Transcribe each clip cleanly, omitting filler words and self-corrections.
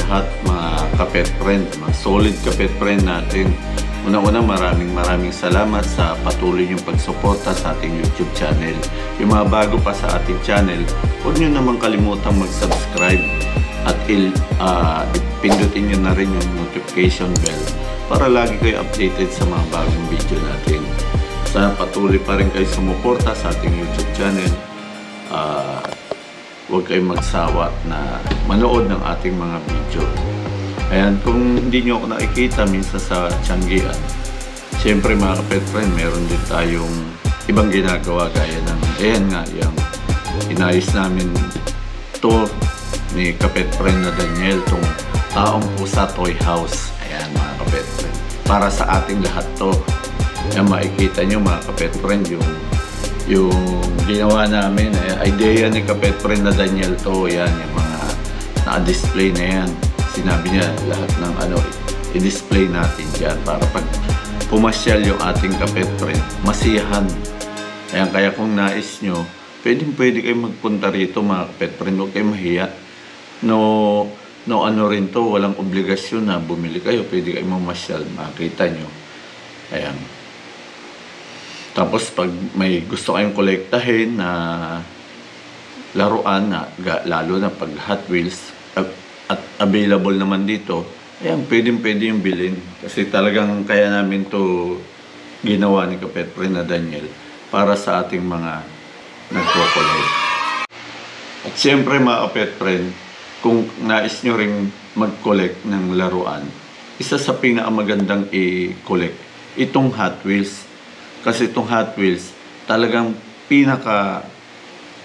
lahat mga kapet friend, mga solid kapet friend natin. Una-una maraming salamat sa patuloy niyong pagsuporta sa ating YouTube channel. Yung mga bago pa sa ating channel, huwag niyo naman kalimutang mag-subscribe at pindutin niyo na rin yung notification bell para lagi kayo updated sa mga bagong video natin. Sana patuloy pa rin kayo sumuporta sa ating YouTube channel. Huwag kayong magsawa na manood ng ating mga video. Ayan, kung hindi nyo ako nakikita minsan sa Tianggian, siyempre mga kapet friend, meron din tayong ibang ginagawa gaya ng, ayan nga, yung inayos namin to ni kapet friend na Daniel, itong Taong Pusa Toy House. Ayan mga kapet friend, para sa ating lahat to. Ayan, makikita nyo mga kapet friend yung ginawa namin, idea ni kapet friend na Daniel to. Ayan, yung mga naka-display na yan. Sinabi niya lahat ng i-display natin dyan para pag pumasyal yung ating kapet friend, masiyahan. Ayan, kaya kung nais nyo, pwede kayong magpunta rito mga kapet friend, huwag kayong mahiya. No ano rin to, walang obligasyon na bumili kayo, pwede kayong mamasyal, makita nyo. Ayan. Tapos pag may gusto kayong kolektahin na laruan, lalo na pag Hot Wheels, at available naman dito, ayan, pwede yung bilhin. Kasi talagang kaya namin to ginawa ni kapet friend na Daniel para sa ating mga nagko-collect. At siyempre mga kapet friend, kung nais nyo ring mag-collect ng laruan, isa sa pinakamagandang i-collect, itong Hot Wheels. Kasi itong Hot Wheels, talagang pinaka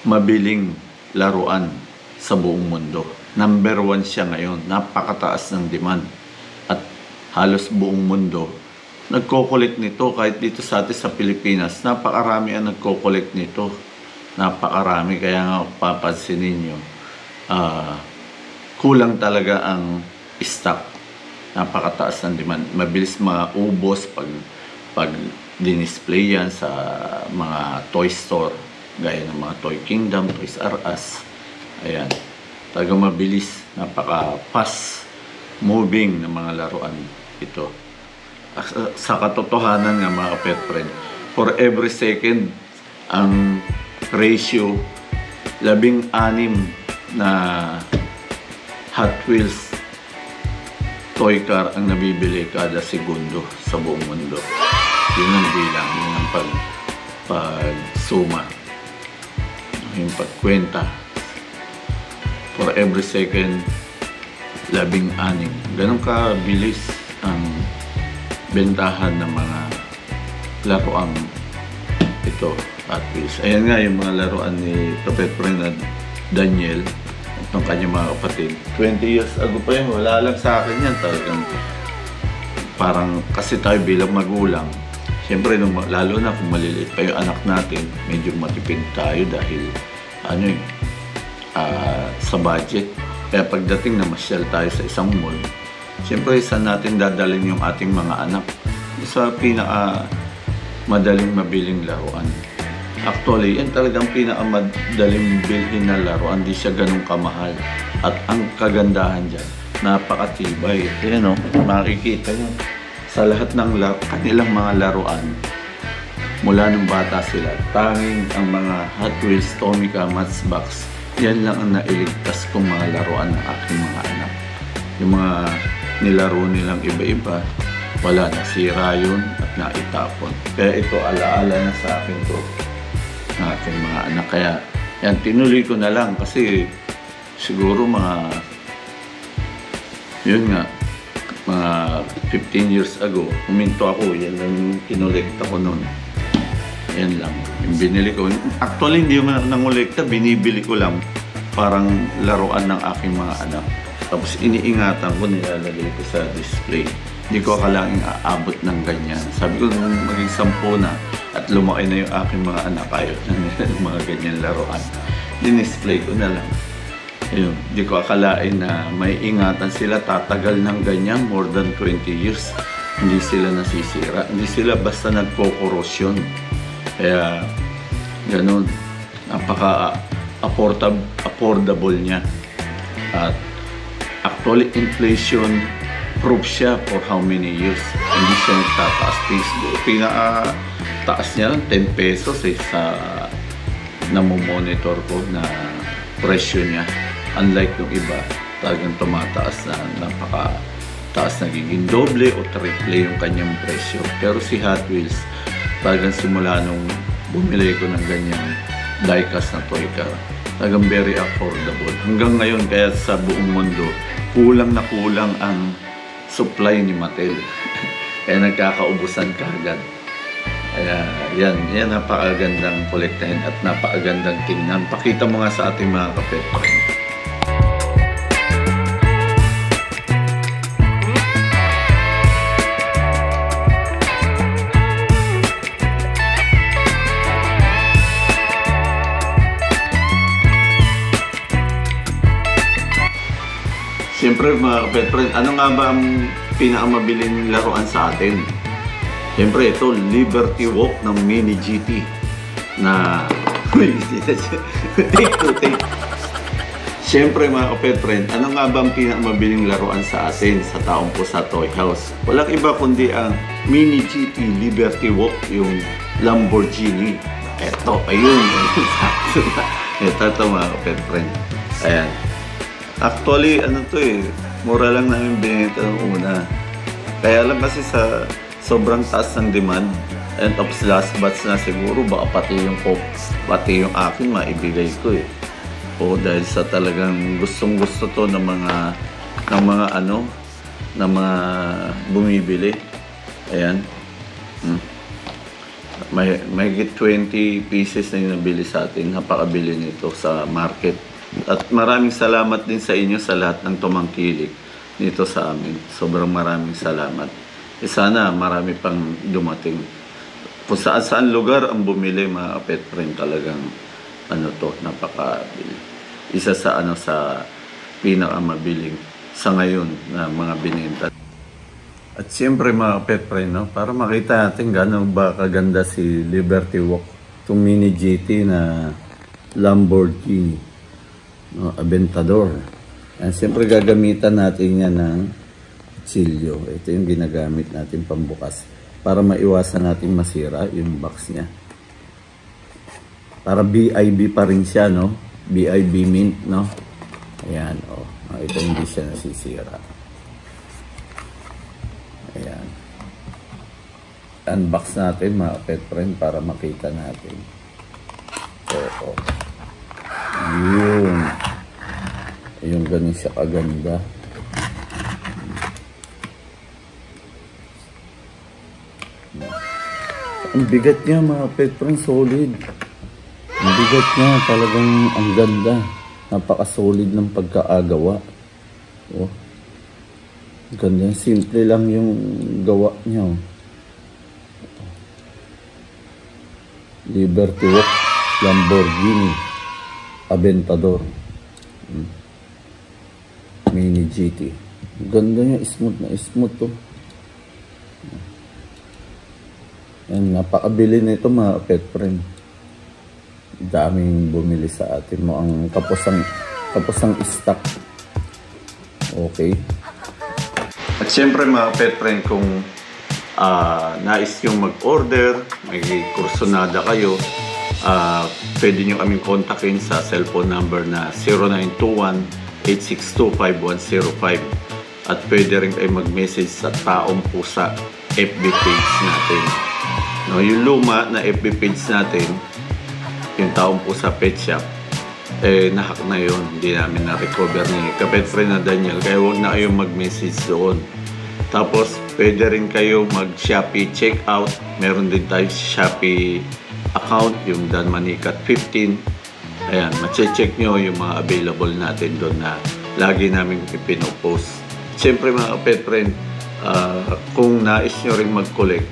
mabiling laruan sa buong mundo. Number 1 siya ngayon. Napakataas ng demand. At halos buong mundo nagko-collect nito. Kahit dito sa atin sa Pilipinas, napakarami ang nagko-collect nito. Napakarami. Kaya nga papansinin nyo, kulang talaga ang stock. Napakataas ng demand. Mabilis maubos pag dinisplay yan sa mga toy store. Gaya ng mga Toy Kingdom, Toys R Us. Ayan. Talagang mabilis, napaka-fast moving ng mga laruan ito. Sa katotohanan nga mga kapet friend, for every second, ang ratio, 16 na Hot Wheels toy car ang nabibili kada segundo sa buong mundo. Yun ang bilang, yun ang pag-suma, yung pagkwenta. For every second, 16. Ganun kabilis ang bentahan ng mga laruan ito, Hot Wheels. Ayan nga yung mga laruan ni kapet friend na Daniel at ng kanyang mga kapatid. 20 years ago pa yun, wala lang sa akin yan. Talagang parang kasi tayo bilang magulang, siyempre lalo na kung maliliit pa yung anak natin, medyo matipid tayo dahil sa budget. Kaya pagdating na masyal tayo sa isang mall, siyempre saan natin dadalhin yung ating mga anak? Sa pinaka madaling mabiling laruan. Actually, yan talagang pinaka madaling bilhin na laruan. Hindi siya ganun kamahal. At ang kagandahan dyan, napakatibay. Yan o, makikita nyo. Sa lahat ng kanilang mga laruan, mula nung bata sila, tanging ang mga Hot Wheels, Tomica, Matchbox, yan lang ang nailigtas kong mga laruan ng aking mga anak. Yung mga nilaro nilang iba-iba, wala, nasira yun at naitapon. Kaya ito, alaala na sa akin to, ng aking mga anak. Kaya yan, tinuloy ko na lang kasi siguro yun nga, mga 15 years ago, huminto ako, yan lang yung kinolekta ko noon. Yan lang, yung binili ko. Actually, hindi yung nangolekta, binibili ko lang. Parang laruan ng aking mga anak. Tapos iniingatan ko, nilalagay ko sa display. Hindi ko akalaing aabot ng ganyan. Sabi ko, maging 10 na at lumaki na yung aking mga anak, ayaw ng mga ganyan laruan. Dinisplay ko na lang. Ayun, hindi ko akalain na may ingatan sila, tatagal ng ganyan, more than 20 years. Hindi sila nasisira. Hindi sila basta nagko-korosyon. Kaya, ganun, napaka-affordable niya. At Actually, inflation proof siya for how many years. Hindi siya nagtataas. Pinaka-taas niya lang 10 pesos sa namomonitor ko na presyo niya. Unlike yung iba, talagang tumataas na napaka-taas, nagiging doble o triple yung kanyang presyo. Pero si Hot Wheels, talagang simula nung bumili ko ng ganyang diecast na toy car, talagang very affordable. Hanggang ngayon, kaya sa buong mundo, kulang na kulang ang supply ni Mattel. Kaya nagkakaubusan kaagad. Kaya yan napakagandang kolektahin at napakagandang tingnan. Pakita mo nga sa ating mga kapet friend. Siyempre mga kapet friend, ano nga ba ang pinakamabiling laruan sa atin? Siyempre ito, Liberty Walk ng Mini GT na take to take. Siyempre mga kapet friend, ano nga ba ang pinakamabiling laruan sa atin sa taong po sa Toy House? Walang iba kundi ang Mini GT Liberty Walk, yung Lamborghini. Eto, ayun. Ito mga kapet friend. Ayan. Actually, ano to mura lang namin binenta ng una. Kaya lang kasi sa sobrang taas ng demand, and tapos last batch na siguro, baka pati yung akin maibigay ko O dahil sa talagang gustong-gusto to ng mga bumibili. Ayan. May 20 pieces na yung nabili sa atin, napakabili nito sa market. At maraming salamat din sa inyo sa lahat ng tumangkilik nito sa amin. Sobrang maraming salamat. Sana marami pang dumating. Kung saan lugar ang bumili mga kapet friend, talagang napakabili. Isa sa sa pinakamabiling sa ngayon na mga binenta. At siyempre mga kapet friend, para makita natin gano'n ba kaganda si Liberty Walk, itong Mini GT na Lamborghini. Aventador. Siyempre gagamitan natin yan ng kutsilyo. Ito yung ginagamit natin pambukas para maiwasan natin masira yung box niya. Para BIB pa rin siya, no? BIB mint, no? Ayan, ito hindi siya nasisira. Ayan. Unbox natin mga pet friend para makita natin. Yun. Yung ganun siya kaganda. Ang bigat niya mga pet friend, solid. Ang bigat niya, talagang ang ganda. Napaka-solid ng pagkaagawa. Ganda. Simple lang yung gawa niya. Liberty Walk Lamborghini Aventador Mini GT. Ganda niya, smooth na smooth to. Yan, napakabili nito mga pet friend. Daming bumili sa atin mo ang kapos ang stock. Okay. At siyempre mga pet friend, kung nais yung mag-order, may kursonada kayo, pwede nyo kaming kontakin sa cellphone number na 0921-862-5105 at pwede rin kayo mag-message sa Taong Pusa FB page natin. Yung luma na FB page natin, yung Taong Pusa Pet Shop, nahack na yun. Hindi namin na-recover ni kapet friend na Daniel, kaya huwag na kayong mag-message doon. Tapos pwede rin kayo mag-Shopee checkout. Meron din tayo Shopee account, yung Dan Manikat 15. Ayan, ma-check nyo yung mga available natin doon na lagi namin ipinopost. Siyempre mga pet friend, kung nais nyo rin mag-collect,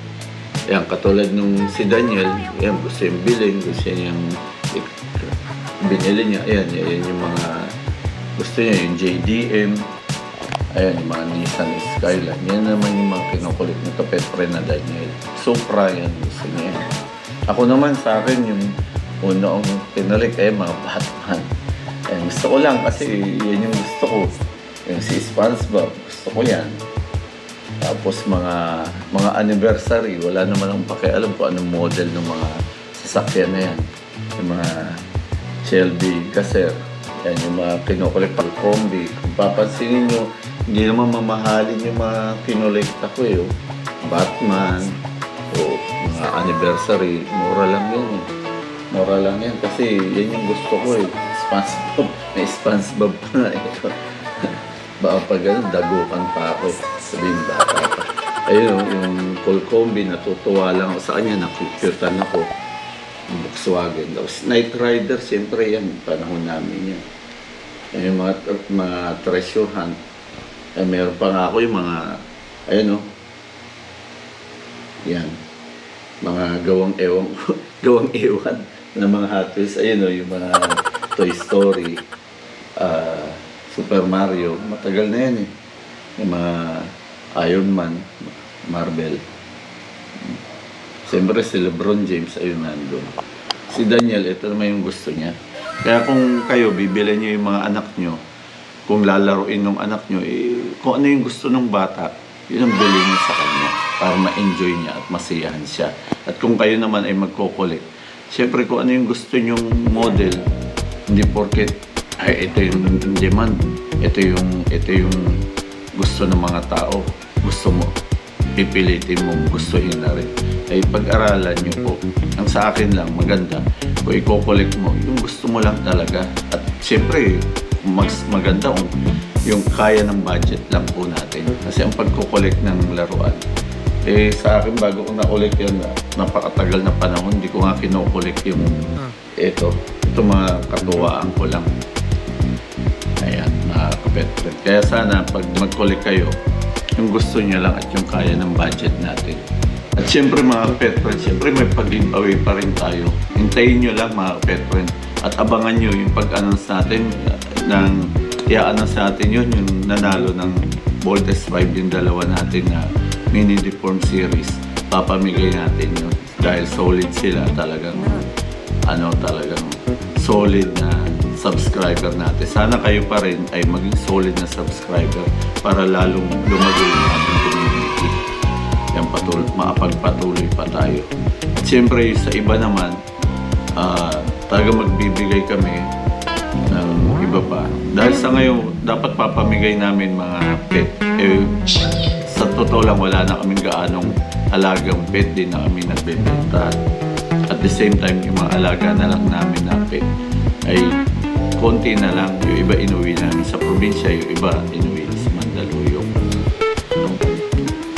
ayan, katulad nung si Daniel, ayan, gusto yung bilhin, gusto niyang binili niya, ayan yung mga gusto niya, yung JDM, ayan, yung mga Nissan Skyline, yan naman yung mga kinukulit ng kapet friend na Daniel. Supra, yan, gusto niya. Ako naman sa akin, yung una kong pinulik, mga Batman. Ayan, gusto ko lang kasi yan yung gusto ko. Yung si SpongeBob, gusto ko yan. Tapos mga anniversary, wala naman akong pakialam kung anong model ng mga sasakyan na yan. Yung mga Shelby Gasser, yan yung mga kinokolekta Combi. Kung papansinin nyo, hindi naman mamahalin yung mga kinolekta ko eh. Oh. Batman, o mga anniversary, mura lang yan eh. Mura lang yan kasi yan yung gusto ko eh. SpongeBob, may SpongeBob pa na ito. Baka pag ganun, dagukan pa ako eh. Sabihin bata pa. Ayun, yung Colcombi, natutuwa lang ako sa kanya, nakukyutan ako. Yung Volkswagen. Tapos Knight Rider, siyempre yan, panahon namin yan. Yung mga treasure hunt. Eh, meron pa nga ako yung mga, ayun o. Yan. Mga gawang ewan na mga Hot Wheels. Ayun o, yung mga Toy Story, Super Mario. Matagal na yan eh. Yung mga Iron Man, Marvel. Siyempre si LeBron James, ayun nandun. Si Daniel, ito naman yung gusto niya. Kaya kung kayo, bibili niyo yung mga anak niyo, kung lalaruin ng anak niyo, eh, kung ano yung gusto ng bata, yun ang bilhin niyo sa kanya para ma-enjoy niya at masiyahan siya. At kung kayo naman ay magkukulit, siyempre kung ano yung gusto nyong model, hindi porket, ay ito yung demand, ito yung gusto ng mga tao, gusto mo, pipilitin mo, gustuhin na rin. Ay pag-aralan nyo po. Ang sa akin lang, maganda, kung i-collect mo, yung gusto mo lang talaga. At siyempre, mas maganda kung yung kaya ng budget lang po natin. Kasi ang pag-collect ng laruan, eh sa akin bago ko na-collect yan, napakatagal na panahon, hindi ko nga kino-collect yung ito mga katuwaan ko lang. Ayan, mga kapetren. Kaya sana pag mag-collect kayo, yung gusto nyo lang at yung kaya ng budget natin. At siyempre mga kapetren, siyempre may pag-giveaway pa rin tayo. Hintayin nyo lang mga kapetren. At abangan nyo yung pag-announce natin i-announce natin yun, yung nanalo ng Voltes 5, yung dalawa natin na mini deform series. Papamigay natin yun. Dahil solid sila talagang talagang solid na subscriber natin. Sana kayo pa rin ay maging solid na subscriber para lalong lumago yung ating community. Yan makapagpatuloy pa tayo. At siyempre sa iba naman, talaga magbibigay kami ng iba pa. Dahil sa ngayon, dapat papamigay namin mga pet. Sa totoo lang, wala na kaming gaanong alagang pet, din na kami nagbebenta. At the same time, yung mga alaga na lang namin na pet ay konti na lang. Yung iba inuwi namin sa probinsya, yung iba inuwi sa Mandaluyong.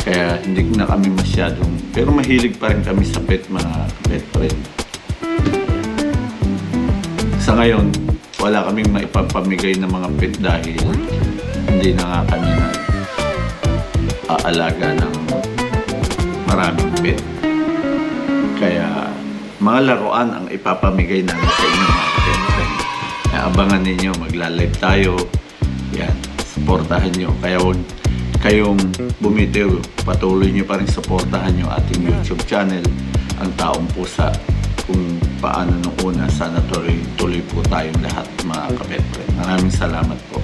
Kaya hindi na kami masyadong, pero mahilig pa rin kami sa pet, mga pet friend. Sa ngayon, wala kaming maipapamigay ng mga pet dahil hindi na nga kami aalaga ng maraming pet. Kaya mga laruan ang ipapamigay namin sa inyo mga pet friend. Abangan ninyo, magla-live tayo. Yan, supportahan nyo. Kaya huwag kayong bumitiw. Patuloy nyo pa rin supportahan nyo ating YouTube channel, Ang Taong Pusa. Kung paano nung una, sana tuloy po tayong lahat mga kapetren. Maraming salamat po.